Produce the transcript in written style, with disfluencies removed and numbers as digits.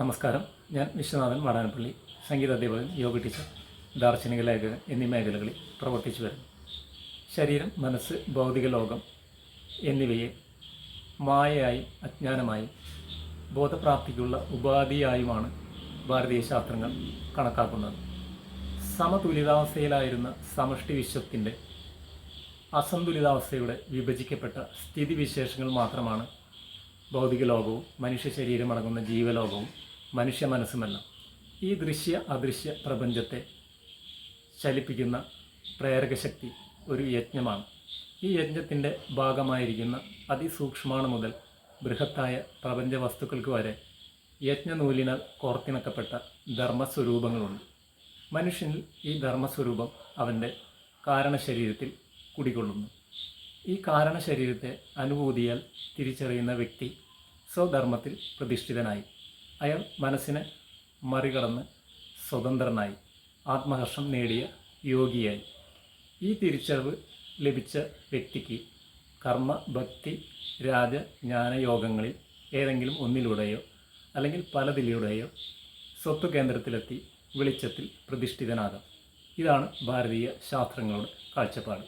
നമസ്കാരം. ഞാൻ വിശ്വനാഥൻ വാടാനപ്പള്ളി, സംഗീത അധ്യാപകൻ, യോഗ ടീച്ചർ, ദാർശനിക ലേഖകൻ എന്നീ മേഖലകളിൽ പ്രവർത്തിച്ചു വരുന്നു. ശരീരം, മനസ്സ്, ഭൗതിക ലോകം എന്നിവയെ മായയായും അജ്ഞാനമായും ബോധപ്രാപ്തിക്കുള്ള ഉപാധിയായുമാണ് ഭാരതീയ ശാസ്ത്രങ്ങൾ കണക്കാക്കുന്നത്. സമതുലിതാവസ്ഥയിലായിരുന്ന സമഷ്ടി വിശ്വത്തിൻ്റെ അസന്തുലിതാവസ്ഥയുടെ വിഭജിക്കപ്പെട്ട സ്ഥിതിവിശേഷങ്ങൾ മാത്രമാണ് ഭൗതിക ലോകവും മനുഷ്യ ശരീരമടങ്ങുന്ന ജീവലോകവും മനുഷ്യ മനസ്സുമെല്ലാം. ഈ ദൃശ്യ അദൃശ്യ പ്രപഞ്ചത്തെ ചലിപ്പിക്കുന്ന പ്രേരകശക്തി ഒരു യജ്ഞമാണ്. ഈ യജ്ഞത്തിൻ്റെ ഭാഗമായിരിക്കുന്ന അതിസൂക്ഷ്മാണു മുതൽ ബൃഹത്തായ പ്രപഞ്ച വസ്തുക്കൾക്ക് വരെ യജ്ഞനൂലിനാൽ കോർത്തിണക്കപ്പെട്ട ധർമ്മസ്വരൂപങ്ങളുണ്ട്. മനുഷ്യനിൽ ഈ ധർമ്മസ്വരൂപം അവൻ്റെ കാരണശരീരത്തിൽ കുടികൊള്ളുന്നു. ഈ കാരണശരീരത്തെ അനുഭൂതിയാൽ തിരിച്ചറിയുന്ന വ്യക്തി സ്വധർമ്മത്തിൽ പ്രതിഷ്ഠിതനായി. അയാൾ മനസ്സിനെ മറികടന്ന് സ്വതന്ത്രനായി ആത്മഹർഷം നേടിയ യോഗിയായി. ഈ തിരിച്ചറിവ് ലഭിച്ച വ്യക്തിക്ക് കർമ്മ, ഭക്തി, രാജ, ജ്ഞാനയോഗങ്ങളിൽ ഏതെങ്കിലും ഒന്നിലൂടെയോ അല്ലെങ്കിൽ പലതിലൂടെയോ സ്വത്വകേന്ദ്രത്തിലെത്തി വെളിച്ചത്തിൽ പ്രതിഷ്ഠിതനാകാം. ഇതാണ് ഭാരതീയ ശാസ്ത്രങ്ങളുടെ കാഴ്ചപ്പാട്.